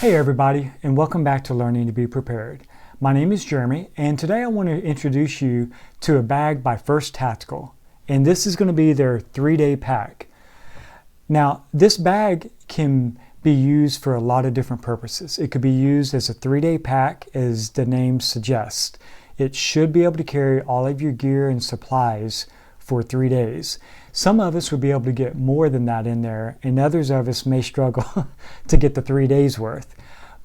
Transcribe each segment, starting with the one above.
Hey everybody, and welcome back to Learning to Be Prepared. My name is Jeremy, and today I want to introduce you to a bag by First Tactical, and this is going to be their 3-day pack. Now, this bag can be used for a lot of different purposes. It could be used as a 3-day pack, as the name suggests. It should be able to carry all of your gear and supplies for 3 days. Some of us would be able to get more than that in there, and others of us may struggle to get the 3 days worth.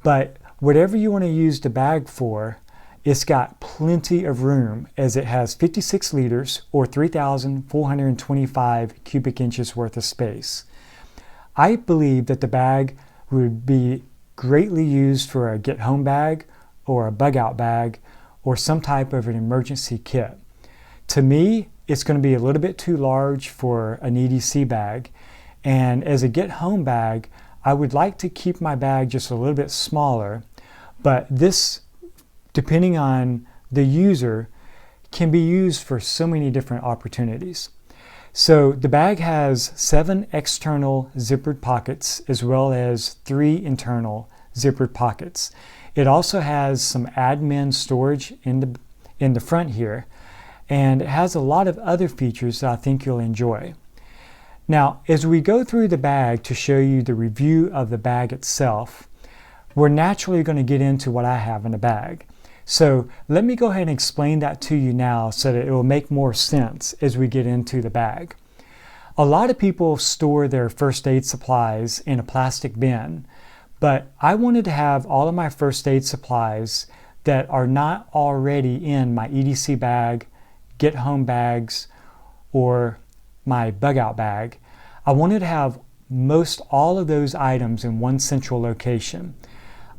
But whatever you want to use the bag for, it's got plenty of room, as it has 56 liters or 3,425 cubic inches worth of space. I believe that the bag would be greatly used for a get-home bag or a bug-out bag or some type of an emergency kit. To me, it's going to be a little bit too large for an EDC bag, and as a get-home bag, I would like to keep my bag just a little bit smaller, but this, depending on the user, can be used for so many different opportunities. So the bag has 7 external zippered pockets as well as 3 internal zippered pockets. It also has some admin storage in the front here, and it has a lot of other features that I think you'll enjoy. Now, as we go through the bag to show you the review of the bag itself, we're naturally going to get into what I have in the bag. So let me go ahead and explain that to you now so that it will make more sense as we get into the bag. A lot of people store their first aid supplies in a plastic bin, but I wanted to have all of my first aid supplies that are not already in my EDC bag, get home bags, or my bug out bag. I wanted to have most all of those items in one central location.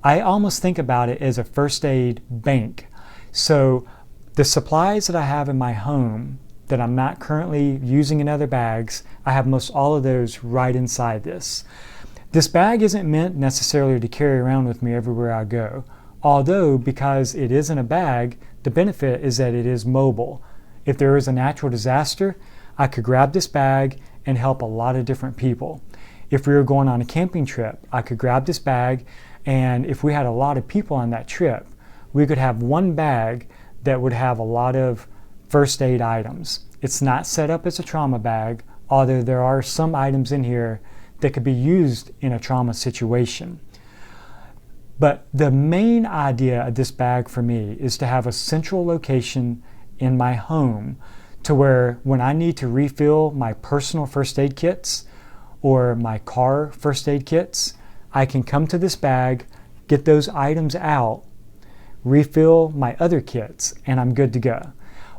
I almost think about it as a first aid bank. So the supplies that I have in my home that I'm not currently using in other bags, I have most all of those right inside this. This bag isn't meant necessarily to carry around with me everywhere I go. Although, because it isn't a bag, the benefit is that it is mobile. If there is a natural disaster, I could grab this bag and help a lot of different people. If we were going on a camping trip, I could grab this bag, and if we had a lot of people on that trip, we could have one bag that would have a lot of first aid items. It's not set up as a trauma bag, although there are some items in here that could be used in a trauma situation. But the main idea of this bag for me is to have a central location in my home to where when I need to refill my personal first aid kits or my car first aid kits, I can come to this bag, get those items out, refill my other kits, and I'm good to go.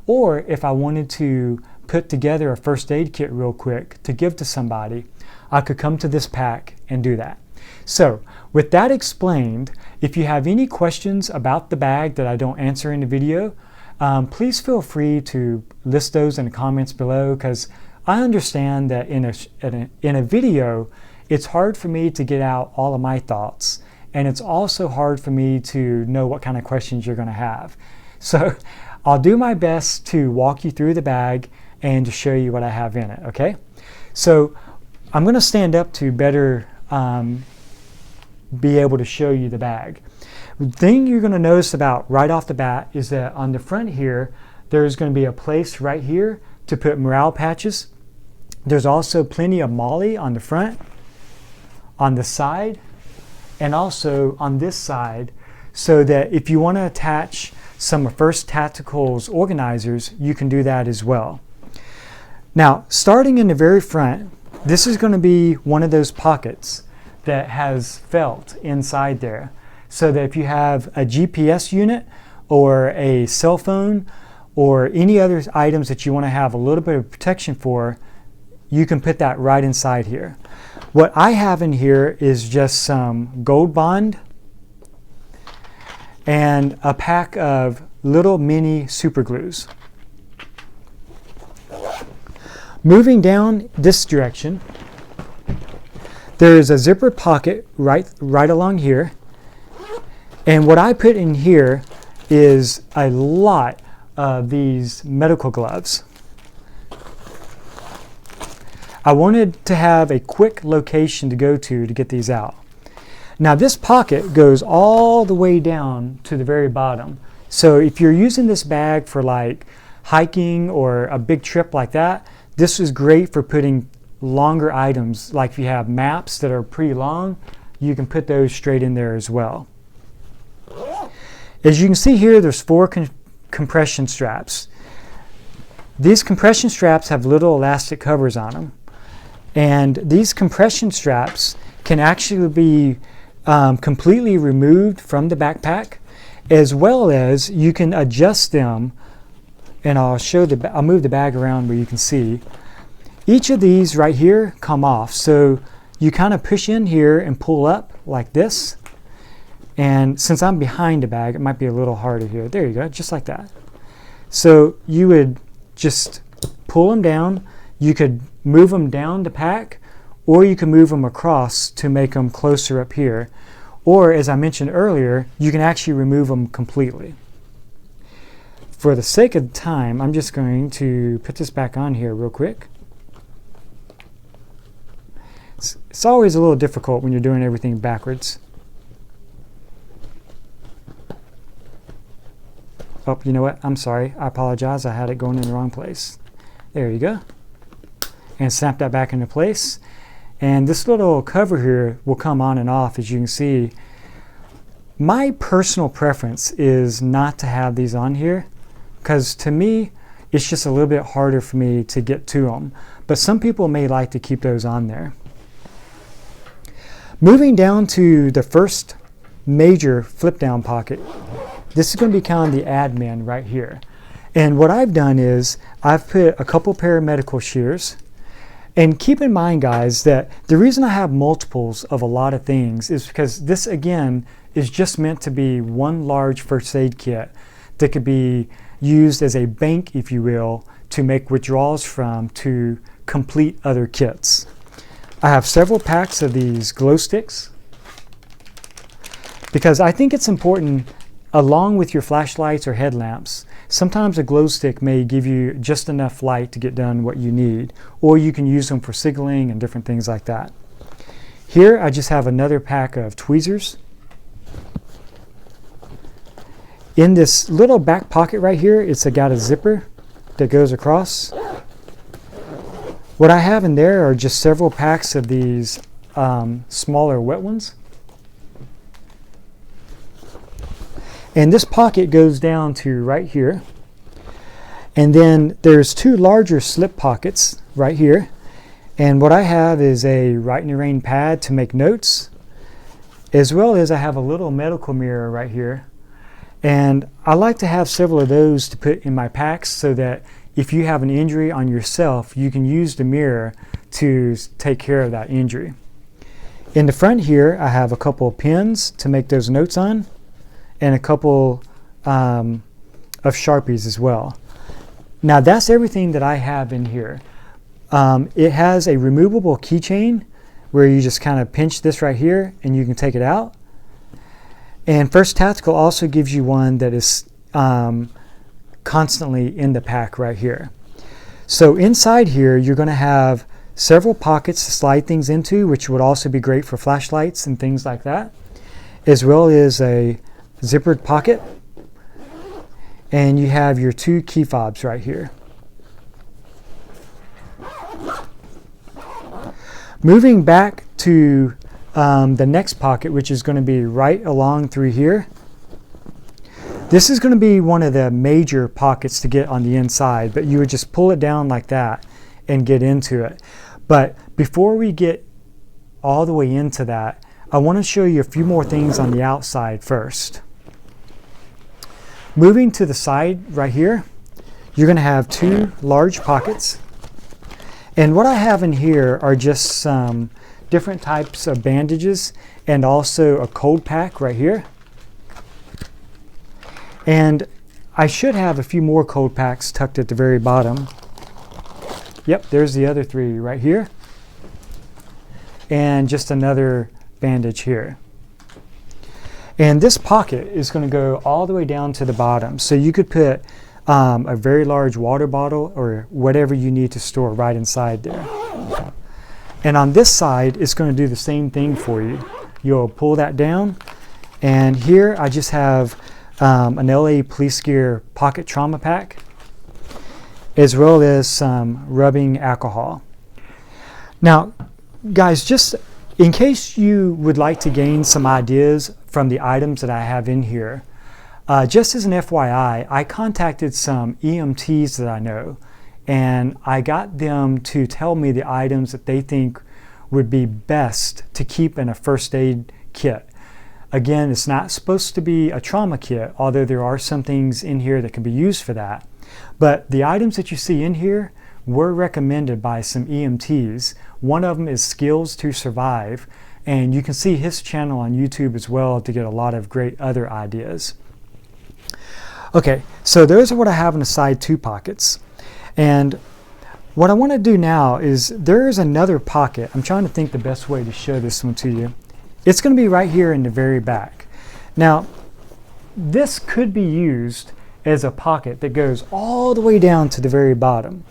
Or if I wanted to put together a first aid kit real quick to give to somebody, I could come to this pack and do that. So with that explained, if you have any questions about the bag that I don't answer in the video, please feel free to list those in the comments below, because I understand that in a video, it's hard for me to get out all of my thoughts, and it's also hard for me to know what kind of questions you're going to have. So I'll do my best to walk you through the bag and to show you what I have in it, okay? So I'm going to stand up to better be able to show you the bag. The thing you're going to notice about right off the bat is that on the front here, there's going to be a place right here to put morale patches. There's also plenty of MOLLE on the front, on the side, and also on this side, so that if you want to attach some of First Tactical's organizers, you can do that as well. Now, starting in the very front, this is going to be one of those pockets that has felt inside there, so that if you have a GPS unit or a cell phone or any other items that you want to have a little bit of protection for, you can put that right inside here. What I have in here is just some Gold Bond and a pack of little mini super glues. Moving down this direction, there's a zipper pocket right along here. And what I put in here is a lot of these medical gloves. I wanted to have a quick location to go to get these out. Now this pocket goes all the way down to the very bottom. So if you're using this bag for like hiking or a big trip like that, this is great for putting longer items. Like if you have maps that are pretty long, you can put those straight in there as well. As you can see here, there's 4 compression straps. These compression straps have little elastic covers on them. And these compression straps can actually be completely removed from the backpack, as well as you can adjust them. And I'll move the bag around where you can see. Each of these right here come off. So you kind of push in here and pull up like this. And since I'm behind the bag, it might be a little harder here. There you go, just like that. So you would just pull them down. You could move them down the pack, or you can move them across to make them closer up here. Or, as I mentioned earlier, you can actually remove them completely. For the sake of time, I'm just going to put this back on here real quick. It's always a little difficult when you're doing everything backwards. Oh, you know what? I'm sorry. I apologize. I had it going in the wrong place. There you go. And snap that back into place. And this little cover here will come on and off, as you can see. My personal preference is not to have these on here, because to me, it's just a little bit harder for me to get to them. But some people may like to keep those on there. Moving down to the first major flip down pocket, this is going to be kind of the admin right here. And what I've done is I've put a couple pair of medical shears. And keep in mind, guys, that the reason I have multiples of a lot of things is because this, again, is just meant to be one large first aid kit that could be used as a bank, if you will, to make withdrawals from to complete other kits. I have several packs of these glow sticks because I think it's important, along with your flashlights or headlamps. Sometimes a glow stick may give you just enough light to get done what you need, or you can use them for signaling and different things like that. Here I just have another pack of tweezers. In this little back pocket right here, it's got a zipper that goes across. What I have in there are just several packs of these smaller wet ones. And this pocket goes down to right here. And then there's 2 larger slip pockets right here. And what I have is a Write in the Rain pad to make notes, as well as I have a little medical mirror right here. And I like to have several of those to put in my packs so that if you have an injury on yourself, you can use the mirror to take care of that injury. In the front here, I have a couple of pens to make those notes on, and a couple of Sharpies as well. Now that's everything that I have in here. It has a removable keychain where you just kind of pinch this right here and you can take it out. And First Tactical also gives you one that is constantly in the pack right here. So inside here you're going to have several pockets to slide things into, which would also be great for flashlights and things like that, as well as a zippered pocket. And you have your 2 key fobs right here. Moving back to the next pocket, which is going to be right along through here. This is going to be one of the major pockets to get on the inside, but you would just pull it down like that and get into it. But before we get all the way into that, I want to show you a few more things on the outside first. Moving to the side right here, you're going to have 2 large pockets. And what I have in here are just some different types of bandages and also a cold pack right here. And I should have a few more cold packs tucked at the very bottom. Yep, there's the other 3 right here. And just another bandage here. And this pocket is going to go all the way down to the bottom. So you could put a very large water bottle or whatever you need to store right inside there. And on this side, it's going to do the same thing for you. you'll pull that down. And here I just have an LA Police Gear Pocket Trauma Pack, as well as some rubbing alcohol. Now, guys, just in case you would like to gain some ideas from the items that I have in here, just as an FYI, I contacted some EMTs that I know, and I got them to tell me the items that they think would be best to keep in a first aid kit. Again, it's not supposed to be a trauma kit, although there are some things in here that can be used for that. But the items that you see in here were recommended by some EMTs. One of them is Skills to Survive, and you can see his channel on YouTube as well to get a lot of great other ideas. Okay, so those are what I have in the side 2 pockets. And what I want to do now is there is another pocket. I'm trying to think the best way to show this one to you. It's going to be right here in the very back. Now, this could be used as a pocket that goes all the way down to the very bottom.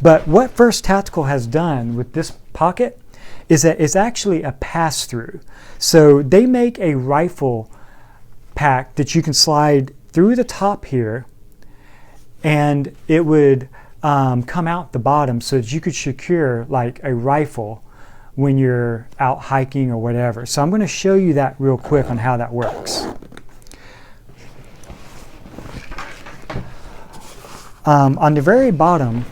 But what First Tactical has done with this pocket is that it's actually a pass-through. So they make a rifle pack that you can slide through the top here, and it would come out the bottom so that you could secure like a rifle when you're out hiking or whatever. So I'm going to show you that real quick on how that works. On the very bottom,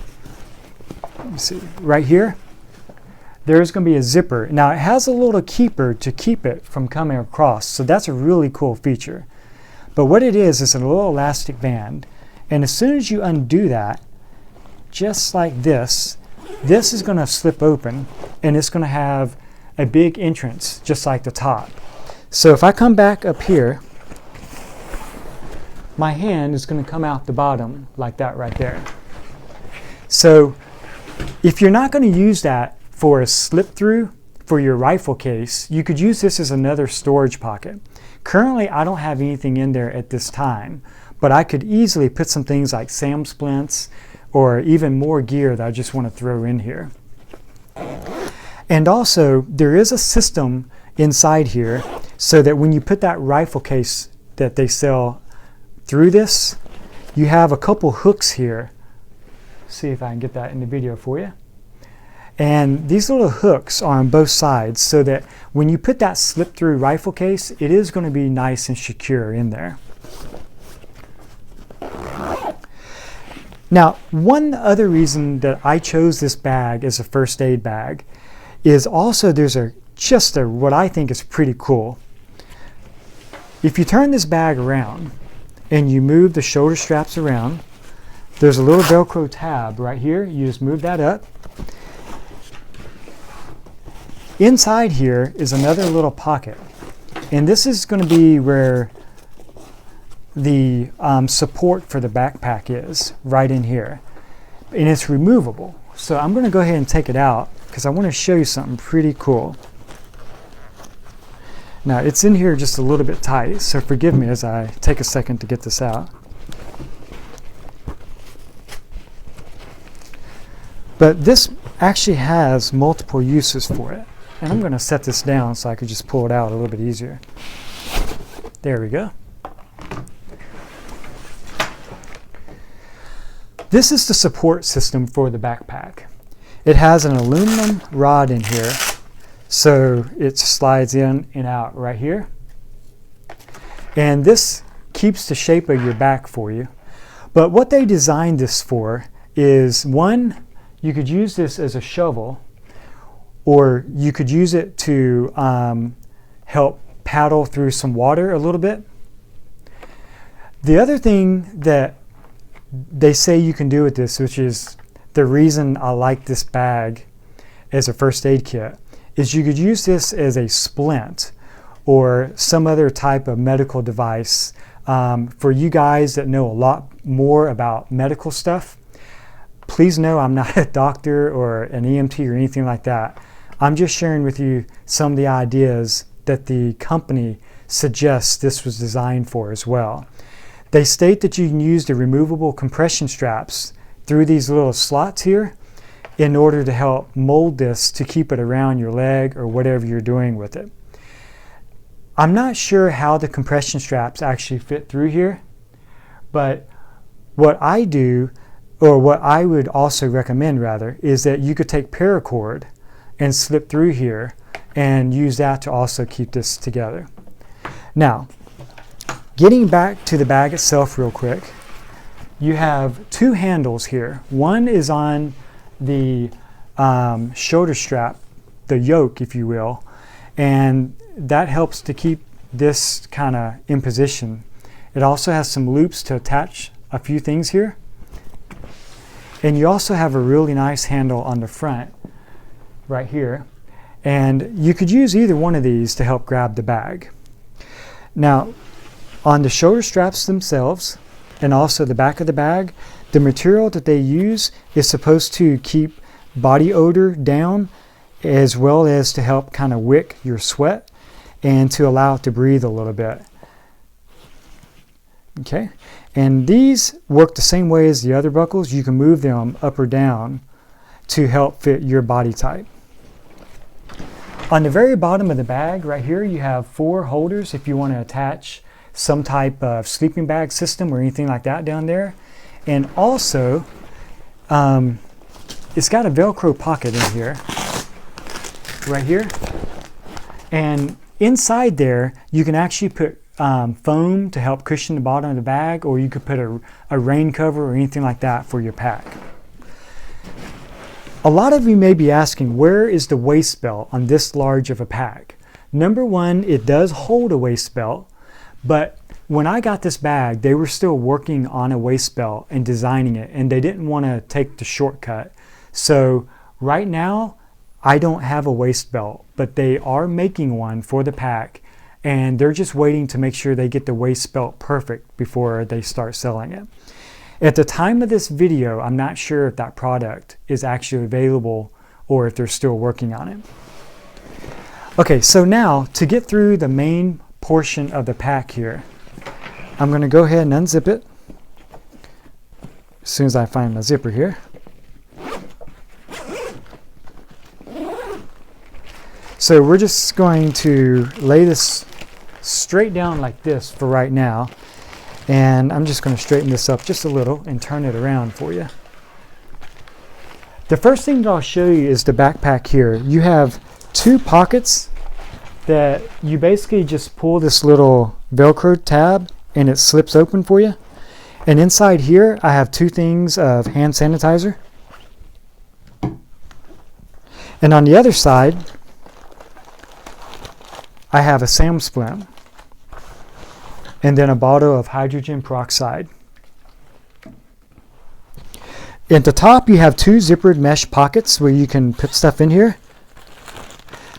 let me see, right here, there's going to be a zipper. Now it has a little keeper to keep it from coming across, so that's a really cool feature. But what it is a little elastic band, and as soon as you undo that, just like this is going to slip open, and it's going to have a big entrance just like the top. So if I come back up here, my hand is going to come out the bottom like that right there. So if you're not going to use that for a slip through for your rifle case, you could use this as another storage pocket. Currently I don't have anything in there at this time, but I could easily put some things like SAM splints or even more gear that I just want to throw in here. And also there is a system inside here so that when you put that rifle case that they sell through this, you have a couple hooks here. See if I can get that in the video for you. And these little hooks are on both sides so that when you put that slip-through rifle case, it is going to be nice and secure in there. Now, one other reason that I chose this bag as a first aid bag is also there's what I think is pretty cool. If you turn this bag around and you move the shoulder straps around, there's a little Velcro tab right here. You just move that up. Inside here is another little pocket, and this is going to be where the support for the backpack is, right in here, and it's removable. So I'm going to go ahead and take it out because I want to show you something pretty cool. Now it's in here just a little bit tight, so forgive me as I take a second to get this out. But this actually has multiple uses for it. And I'm going to set this down so I could just pull it out a little bit easier. There we go. This is the support system for the backpack. It has an aluminum rod in here, so it slides in and out right here. And this keeps the shape of your back for you. But what they designed this for is, one, you could use this as a shovel, or you could use it to help paddle through some water a little bit. The other thing that they say you can do with this, which is the reason I like this bag as a first aid kit, is you could use this as a splint or some other type of medical device. For you guys that know a lot more about medical stuff, please know I'm not a doctor or an EMT or anything like that. I'm just sharing with you some of the ideas that the company suggests this was designed for as well. They state that you can use the removable compression straps through these little slots here in order to help mold this to keep it around your leg or whatever you're doing with it. I'm not sure how the compression straps actually fit through here, but what I do, or what I would also recommend rather, is that you could take paracord and slip through here and use that to also keep this together. Now, getting back to the bag itself real quick, you have two handles here. One is on the shoulder strap, the yoke if you will, and that helps to keep this kind of in position. It also has some loops to attach a few things here. And you also have a really nice handle on the front right here. And you could use either one of these to help grab the bag. Now, on the shoulder straps themselves and also the back of the bag, the material that they use is supposed to keep body odor down, as well as to help kind of wick your sweat and to allow it to breathe a little bit. Okay, and these work the same way as the other buckles. You can move them up or down to help fit your body type. On the very bottom of the bag right here, you have 4 holders if you want to attach some type of sleeping bag system or anything like that down there. And also, it's got a Velcro pocket in here, right here. And inside there, you can actually put foam to help cushion the bottom of the bag, or you could put a rain cover or anything like that for your pack. A lot of you may be asking, where is the waist belt on this large of a pack? Number one, it does hold a waist belt, but when I got this bag, they were still working on a waist belt and designing it, and they didn't want to take the shortcut. So right now, I don't have a waist belt, but they are making one for the pack, and they're just waiting to make sure they get the waist belt perfect before they start selling it. At the time of this video, I'm not sure if that product is actually available or if they're still working on it. Okay, so now to get through the main portion of the pack here, I'm going to go ahead and unzip it as soon as I find my zipper here. So we're just going to lay this straight down like this for right now. And I'm just going to straighten this up just a little and turn it around for you. The first thing that I'll show you is the backpack here. You have 2 pockets that you basically just pull this little Velcro tab and it slips open for you. And inside here, I have 2 things of hand sanitizer. And on the other side, I have a SAM splint and then a bottle of hydrogen peroxide. At the top, you have 2 zippered mesh pockets where you can put stuff in here.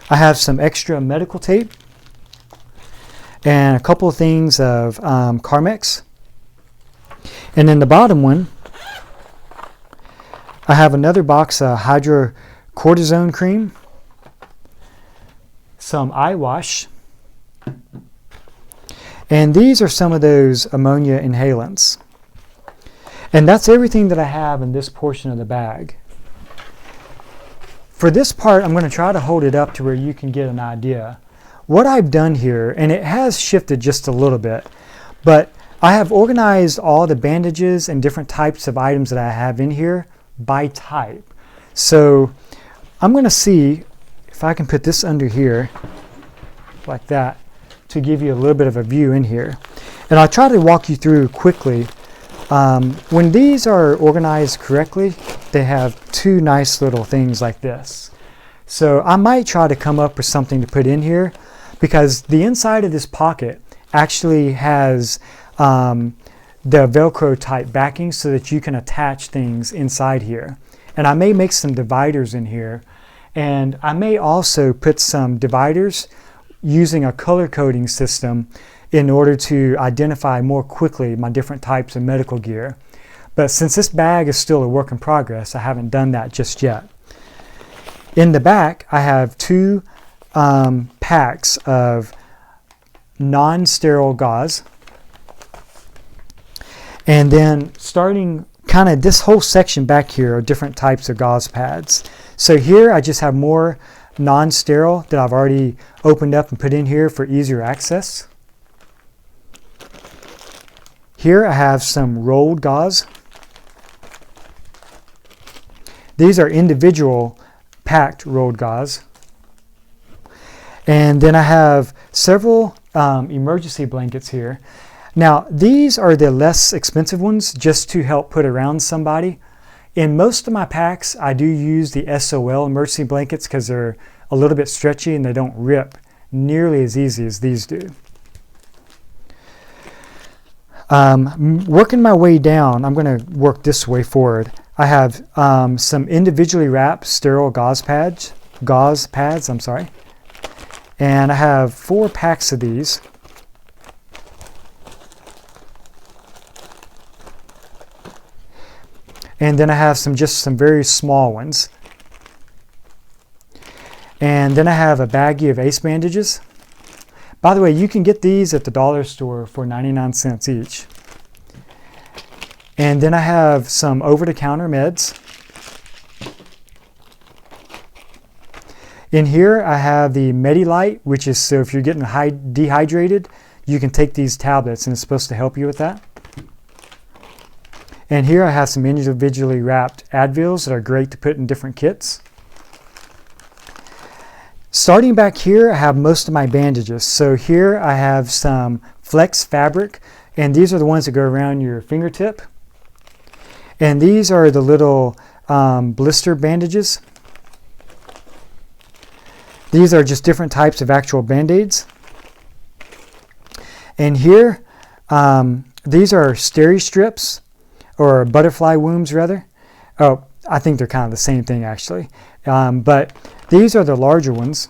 I have some extra medical tape and a couple of things of Carmex. And in the bottom one, I have another box of hydrocortisone cream, some eye wash, and these are some of those ammonia inhalants. And that's everything that I have in this portion of the bag. For this part, I'm going to try to hold it up to where you can get an idea. What I've done here, and it has shifted just a little bit, but I have organized all the bandages and different types of items that I have in here by type. So I'm going to see if I can put this under here like that to give you a little bit of a view in here. And I'll try to walk you through quickly. When these are organized correctly, they have 2 nice little things like this. So I might try to come up with something to put in here, because the inside of this pocket actually has the Velcro type backing so that you can attach things inside here. And I may make some dividers in here, and I may also put some dividers using a color coding system in order to identify more quickly my different types of medical gear. But since this bag is still a work in progress, I haven't done that just yet. In the back, I have 2 packs of non-sterile gauze. And then starting kind of this whole section back here are different types of gauze pads. So here I just have more non-sterile that I've already opened up and put in here for easier access. Here I have some rolled gauze. These are individual packed rolled gauze. And then I have several emergency blankets here. Now, these are the less expensive ones just to help put around somebody. In most of my packs, I do use the SOL emergency blankets because they're a little bit stretchy and they don't rip nearly as easy as these do. Working my way down, I'm going to work this way forward. I have some individually wrapped sterile gauze pads, and I have 4 packs of these. And then I have just some very small ones. And then I have a baggie of ACE bandages. By the way, you can get these at the dollar store for 99 cents each. And then I have some over-the-counter meds. In here I have the Medilite, which is so if you're getting dehydrated, you can take these tablets and it's supposed to help you with that. And here I have some individually wrapped Advils that are great to put in different kits. Starting back here, I have most of my bandages. So here I have some Flex fabric, and these are the ones that go around your fingertip. And these are the little blister bandages. These are just different types of actual Band-Aids. And here, these are steri strips, or butterfly wombs rather. Oh, I think they're kind of the same thing actually. But these are the larger ones.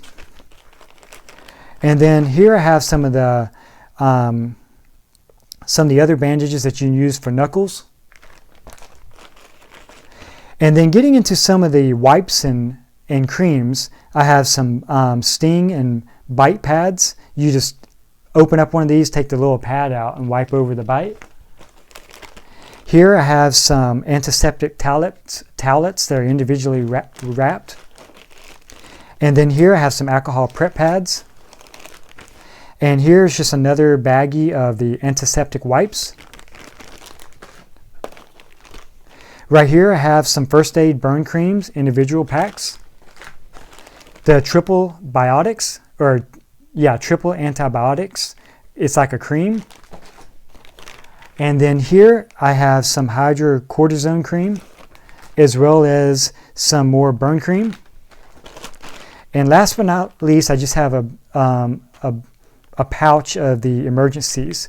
And then here I have some of the other bandages that you can use for knuckles. And then getting into some of the wipes and creams, I have some sting and bite pads. You just open up one of these, take the little pad out, and wipe over the bite. Here I have some antiseptic towelettes that are individually wrapped. And then here I have some alcohol prep pads. And here's just another baggie of the antiseptic wipes. Right here I have some first aid burn creams, individual packs. The triple antibiotics. It's like a cream. And then here I have some hydrocortisone cream, as well as some more burn cream. And last but not least, I just have a pouch of the emergencies.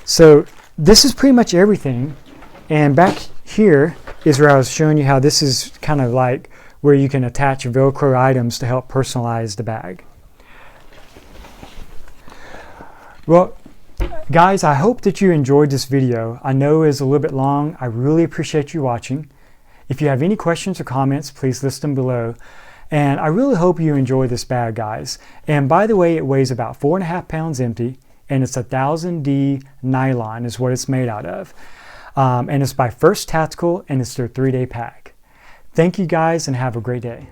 So this is pretty much everything. And back here is where I was showing you how this is kind of like where you can attach Velcro items to help personalize the bag. Well, guys, I hope that you enjoyed this video. I know it's a little bit long. I really appreciate you watching. If you have any questions or comments, please list them below. And I really hope you enjoy this bag, guys. And by the way, it weighs about 4.5 pounds empty, and it's 1000D nylon is what it's made out of. And it's by First Tactical, and it's their 3-day pack. Thank you guys, and have a great day.